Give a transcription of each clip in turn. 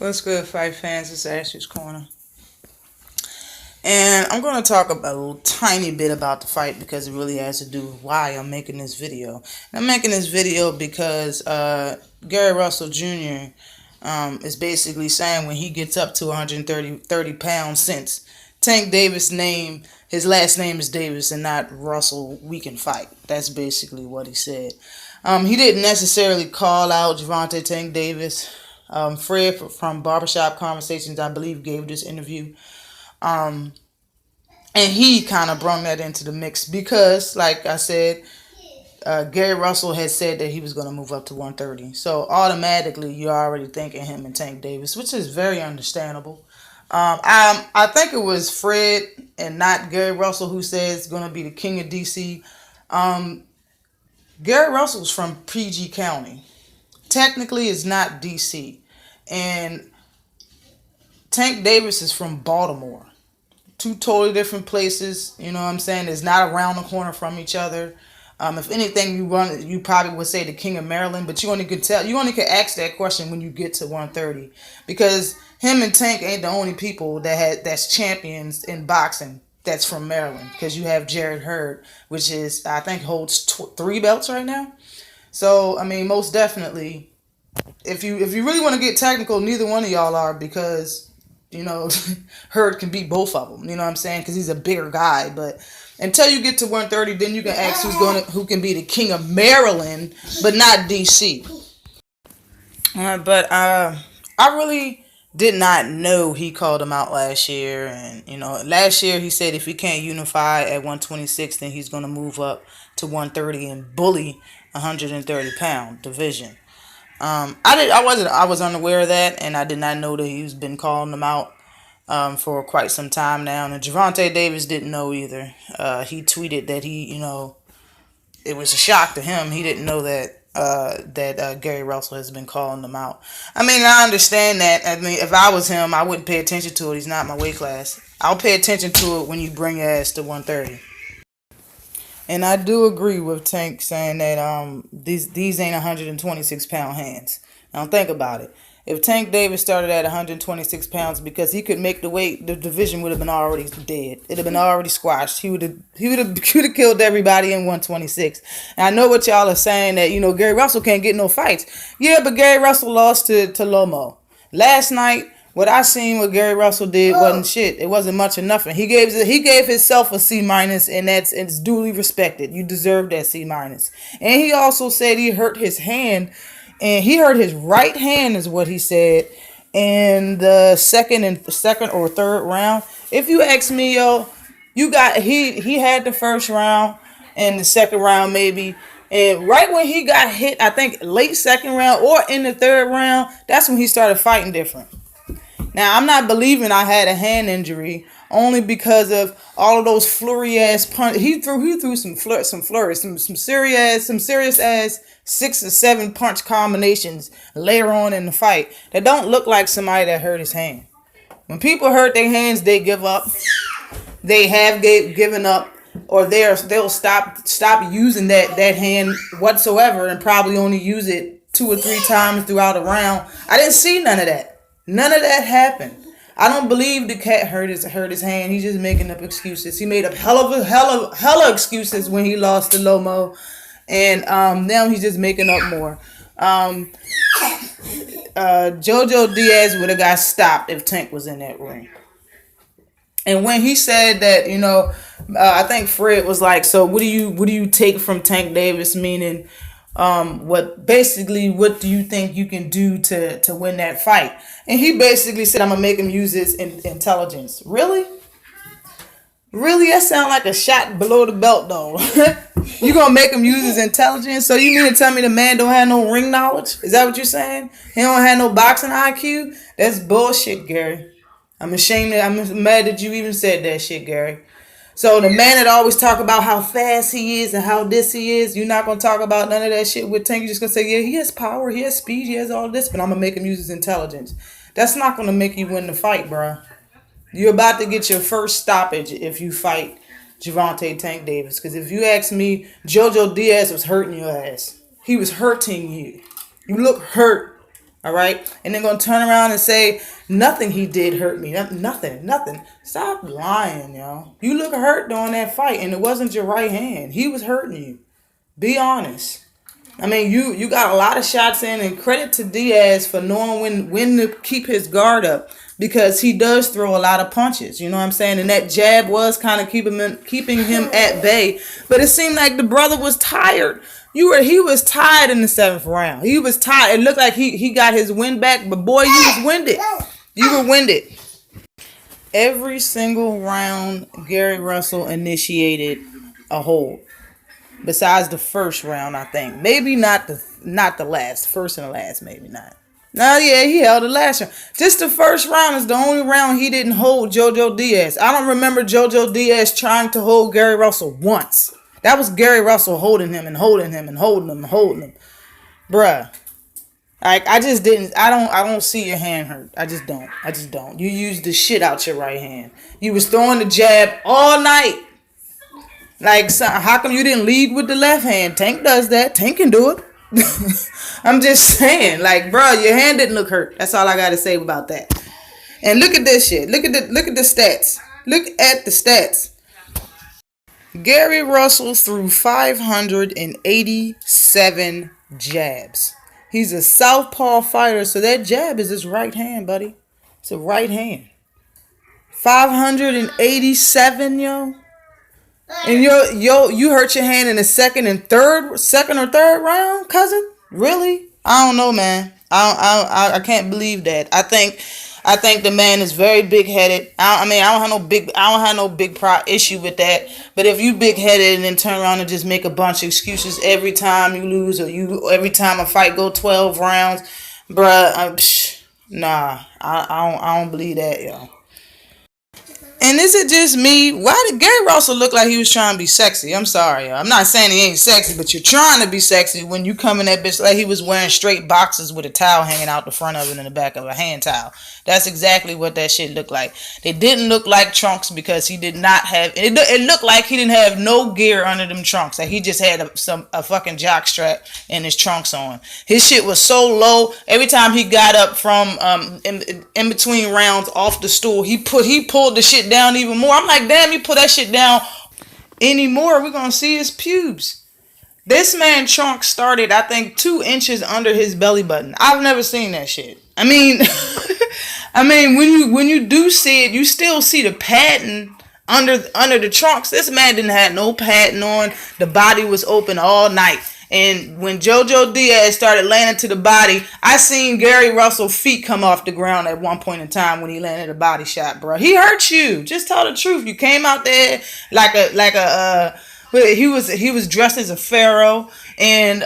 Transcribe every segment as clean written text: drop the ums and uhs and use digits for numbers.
What's good, fight fans? It's Ashley's Corner. And I'm going to talk about a little tiny bit about the fight because it really has to do with why I'm making this video. And I'm making this video because Gary Russell Jr. Is basically saying when he gets up to 130 pounds, since Tank Davis' name, his last name is Davis and not Russell, we can fight. That's basically what he said. He didn't necessarily call out Gervonta Tank Davis. Fred from Barbershop Conversations, I believe, gave this interview. And he kind of brought that into the mix because, like I said, Gary Russell had said that he was going to move up to 130. So automatically, you're already thinking him and Tank Davis, which is very understandable. I think it was Fred and not Gary Russell who said it's going to be the king of DC. Gary Russell's from PG County. Technically, it's not DC. And Tank Davis is from Baltimore. Two totally different places. You know what I'm saying? It's not around the corner from each other. If anything, you probably would say the King of Maryland, but you only could ask that question when you get to 130, because him and Tank ain't the only people that's champions in boxing that's from Maryland. Because you have Jared Hurd, which is I think holds 3 belts right now. So I mean, most definitely. If you really want to get technical, neither one of y'all are, because, you know, Hurd can beat both of them. You know what I'm saying? Because he's a bigger guy. But until you get to 130, then you can ask who can be the king of Maryland, but not DC. But I really did not know he called him out last year. And, you know, last year he said if he can't unify at 126, then he's going to move up to 130 and bully 130-pound division. I was unaware of that, and I did not know that he's been calling them out for quite some time now. And Gervonta Davis didn't know either. He tweeted that it was a shock to him. He didn't know that Gary Russell has been calling them out. I mean, I understand that. I mean, if I was him, I wouldn't pay attention to it. He's not my weight class. I'll pay attention to it when you bring your ass to 130. And I do agree with Tank saying that these ain't 126-pound hands. Now think about it. If Tank Davis started at 126 pounds, because he could make the weight, the division would have been already dead. It'd have been already squashed. He would have killed everybody in 126. And I know what y'all are saying, that, you know, Gary Russell can't get no fights. Yeah, but Gary Russell lost to Lomo last night. What I seen what Gary Russell did wasn't shit. It wasn't much of nothing. He gave himself a C-, and it's duly respected. You deserve that C-. And he also said he hurt his hand, and he hurt his right hand, is what he said, in the second or third round. If you ask me, yo, he had the first round and the second round maybe. And right when he got hit, I think late second round or in the third round, that's when he started fighting different. Now, I'm not believing I had a hand injury only because of all of those flurry ass punches. He threw some serious ass 6 or 7 punch combinations later on in the fight that don't look like somebody that hurt his hand. When people hurt their hands, they give up. They have given up, or they'll stop using that hand whatsoever, and probably only use it 2 or 3 times throughout a round. I didn't see none of that. None of that happened. I don't believe the cat hurt his hand. He's just making up excuses. He made up hella excuses when he lost to Lomo, and now he's just making up more. Jojo Diaz would have got stopped if Tank was in that ring. And when he said that, you know, I think Fred was like, "So what do you take from Tank Davis?" Meaning, what do you think you can do to win that fight? And he basically said, "I'm gonna make him use his intelligence." Really? That sounds like a shot below the belt, though. You gonna make him use his intelligence? So you mean to tell me the man don't have no ring knowledge? Is that what you're saying? He don't have no boxing IQ? That's bullshit, Gary. I'm mad that you even said that shit, Gary. So the man that always talk about how fast he is and how this he is, you're not going to talk about none of that shit with Tank. You're just going to say, yeah, he has power, he has speed, he has all this, but I'm going to make him use his intelligence. That's not going to make you win the fight, bro. You're about to get your first stoppage if you fight Gervonta Tank Davis. Because if you ask me, Jojo Diaz was hurting your ass. He was hurting you. You look hurt. All right, and then gonna turn around and say nothing he did hurt me. Nothing, nothing. Stop lying, yo. You look hurt during that fight, and it wasn't your right hand. He was hurting you. Be honest. I mean, you got a lot of shots in, and credit to Diaz for knowing when to keep his guard up because he does throw a lot of punches. You know what I'm saying? And that jab was kind of keeping him at bay. But it seemed like the brother was tired. He was tired in the seventh round. He was tired. It looked like he got his wind back, but boy, you was winded. You were winded. Every single round, Gary Russell initiated a hold. Besides the first round, I think. Maybe not the last. First and the last, maybe not. No, yeah, he held the last round. Just the first round is the only round he didn't hold JoJo Diaz. I don't remember JoJo Diaz trying to hold Gary Russell once. That was Gary Russell holding him and holding him and holding him and holding him. Bruh. I just didn't. I don't see your hand hurt. I just don't. You used the shit out your right hand. You was throwing the jab all night. Like, so how come you didn't lead with the left hand? Tank does that. Tank can do it. I'm just saying, like, bro, your hand didn't look hurt. That's all I gotta say about that. And look at this shit. Look at the stats. Look at the stats. Gary Russell threw 587 jabs. He's a southpaw fighter, so that jab is his right hand, buddy. It's a right hand. 587, yo. And you hurt your hand in the second or third round, cousin? Really? I don't know, man. I can't believe that. I think the man is very big headed. I don't have no big issue with that. But if you big headed and then turn around and just make a bunch of excuses every time you lose or every time a fight go 12 rounds, bruh, nah, I don't believe that, yo. And is it just me? Why did Gary Russell look like he was trying to be sexy? I'm sorry, yo. I'm not saying he ain't sexy, but you're trying to be sexy when you come in that bitch like he was wearing straight boxers with a towel hanging out the front of it and the back of a hand towel. That's exactly what that shit looked like. They didn't look like trunks because he did not have... It looked like he didn't have no gear under them trunks. Like he just had a fucking jock strap and his trunks on. His shit was so low. Every time he got up from in between rounds off the stool, he pulled the shit down even more. I'm like, damn, you put that shit down anymore, we're gonna see his pubes. This man trunk started, I think, 2 inches under his belly button. I've never seen that shit. I mean, when you do see it, you still see the padding under the trunks. This man didn't have no padding on. The body was open all night. And when JoJo Diaz started landing to the body, I seen Gary Russell's feet come off the ground at one point in time when he landed a body shot, bro. He hurt you. Just tell the truth. You came out there he was dressed as a pharaoh, and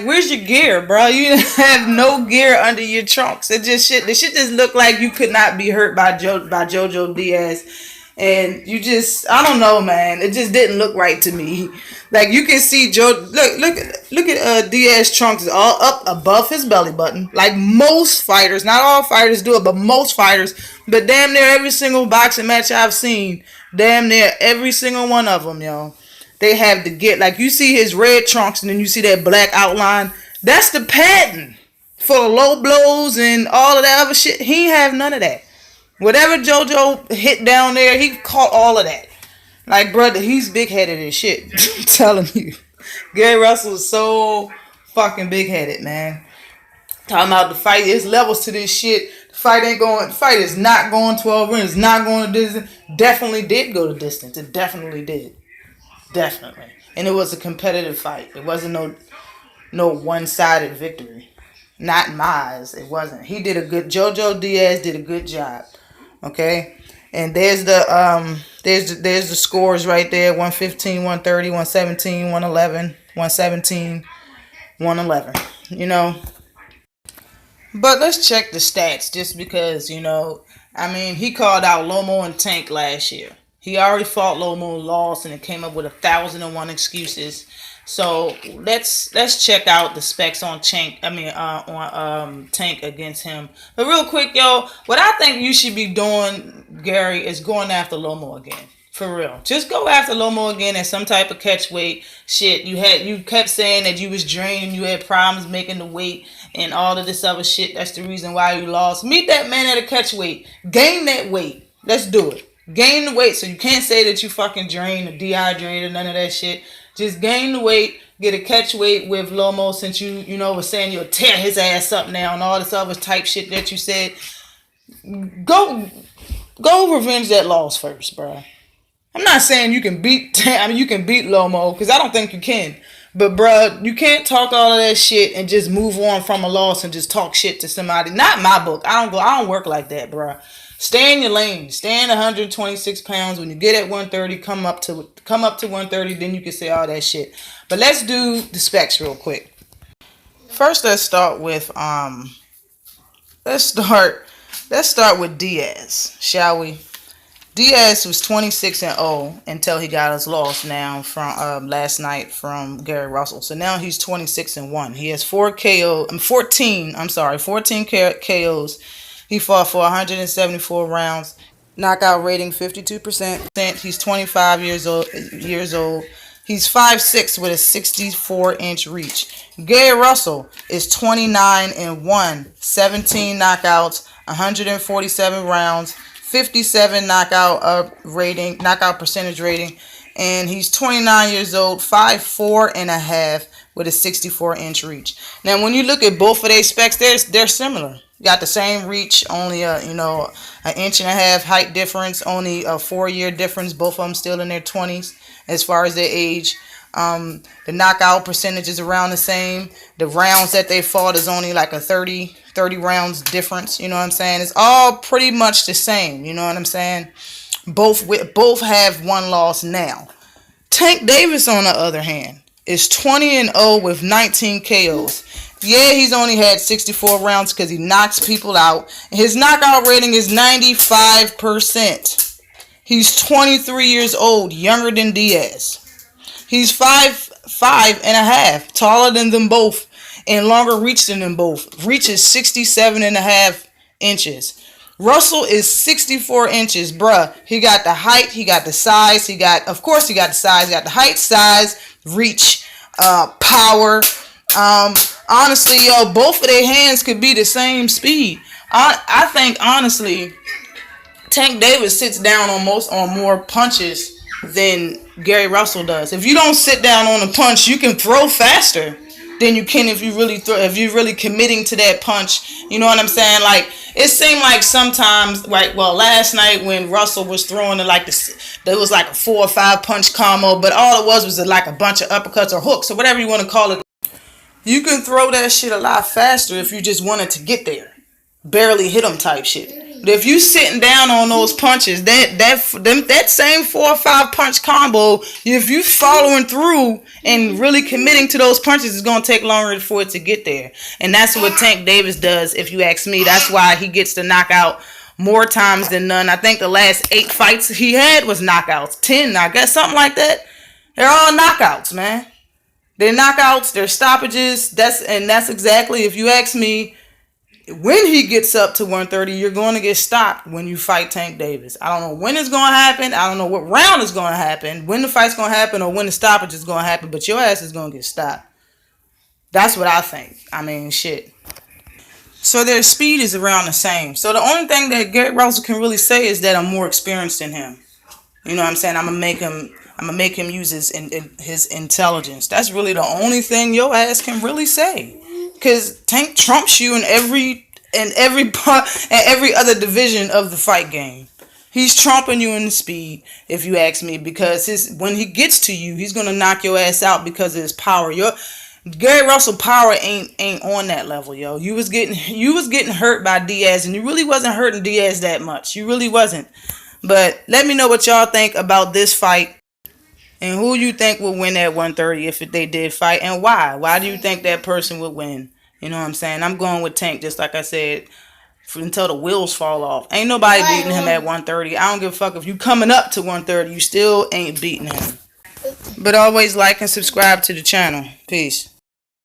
where's your gear, bro? You didn't have no gear under your trunks. The shit just looked like you could not be hurt by JoJo Diaz. And I don't know, man. It just didn't look right to me. Like you can see look at Diaz trunks all up above his belly button. Like most fighters, not all fighters do it, but most fighters. But damn near every single boxing match I've seen, damn near every single one of them, yo, they have to get, like you see his red trunks and then you see that black outline. That's the pattern for the low blows and all of that other shit. He ain't have none of that. Whatever JoJo hit down there, he caught all of that. Like, brother, he's big-headed as shit. I'm telling you. Gary Russell is so fucking big-headed, man. Talking about the fight. There's levels to this shit. The fight is not going 12 rounds. It's not going to distance. Definitely did go to distance. It definitely did. Definitely. And it was a competitive fight. It wasn't no one-sided victory. Not in my eyes. It wasn't. JoJo Diaz did a good job. Okay, and there's the scores right there: 115, 130, 117, 111, 117, 111. You know, but let's check the stats just because he called out Lomo and Tank last year. He already fought Lomo, lost, and it came up with 1,001 excuses. So let's check out the specs on Tank against him. But real quick, yo, what I think you should be doing, Gary, is going after Lomo again. For real. Just go after Lomo again at some type of catch weight shit. You kept saying that you was draining, you had problems making the weight, and all of this other shit. That's the reason why you lost. Meet that man at a catch weight. Gain that weight. Let's do it. Gain the weight. So you can't say that you fucking drained or dehydrated, none of that shit. Just gain the weight. Get a catch weight with Lomo, since you know was saying you'll tear his ass up now and all this other type shit that you said. Go revenge that loss first, bro. I'm not saying you can beat you can beat Lomo, because I don't think you can. But bro, you can't talk all of that shit and just move on from a loss and just talk shit to somebody. Not my book. I don't work like that, bro. Stay in your lane. Stay in 126 pounds. When you get at 130, come up to 130. Then you can say all that shit. But let's do the specs real quick. First, let's start with Diaz, shall we? Diaz was 26-0 until he got his loss now from last night from Gary Russell. So now he's 26-1. He has 14 KOs. He fought for 174 rounds. Knockout rating 52%. He's 25 years old. He's 5'6" with a 64-inch reach. Gary Russell is 29-1, 17 knockouts, 147 rounds, 57 knockout percentage rating, and he's 29 years old, 5'4.5" with a 64-inch reach. Now, when you look at both of their specs, they're similar. Got the same reach, only an inch and a half height difference, only a 4-year difference. Both of them still in their 20s as far as their age. The knockout percentage is around the same. The rounds that they fought is only like a 30 rounds difference. You know what I'm saying? It's all pretty much the same. You know what I'm saying? Both have one loss now. Tank Davis, on the other hand, is 20-0 with 19 KOs. Yeah, he's only had 64 rounds because he knocks people out. His knockout rating is 95%. He's 23 years old, younger than Diaz. He's 5'5.5", taller than them both, and longer reach than them both. Reach is 67.5 inches. Russell is 64 inches, bruh. He got the height, he got the size, he got the size, he got the height, size, reach, power. Honestly, both of their hands could be the same speed. I think, honestly, Tank Davis sits down on more punches than Gary Russell does. If you don't sit down on a punch, you can throw faster than you can if you're really committing to that punch. You know what I'm saying? Like, it seemed like sometimes, last night when Russell was throwing there was like a 4 or 5 punch combo, but all it was like a bunch of uppercuts or hooks or whatever you want to call it. You can throw that shit a lot faster if you just wanted to get there. Barely hit them type shit. But if you sitting down on those punches, that same 4 or 5 punch combo, if you following through and really committing to those punches, it's going to take longer for it to get there. And that's what Tank Davis does, if you ask me. That's why he gets the knockout more times than none. I think the last 8 fights he had was knockouts. 10, I guess, something like that. They're all knockouts, man. They're knockouts, they're stoppages. That's exactly, if you ask me, when he gets up to 130, you're going to get stopped when you fight Tank Davis. I don't know when it's going to happen. I don't know what round is going to happen, when the fight's going to happen, or when the stoppage is going to happen, but your ass is going to get stopped. That's what I think. I mean, shit. So their speed is around the same. So the only thing that Gary Russell can really say is that I'm more experienced than him. You know what I'm saying? I'm gonna make him use his intelligence. That's really the only thing your ass can really say. Cause Tank trumps you in every other division of the fight game. He's trumping you in the speed, if you ask me, because when he gets to you, he's gonna knock your ass out because of his power. Gary Russell power ain't on that level, yo. You was getting hurt by Diaz, and you really wasn't hurting Diaz that much. You really wasn't. But let me know what y'all think about this fight. And who you think will win at 130 if they did fight, and why? Why do you think that person would win? You know what I'm saying? I'm going with Tank, just like I said, until the wheels fall off. Ain't nobody beating him at 130. I don't give a fuck if you coming up to 130. You still ain't beating him. But always like and subscribe to the channel. Peace.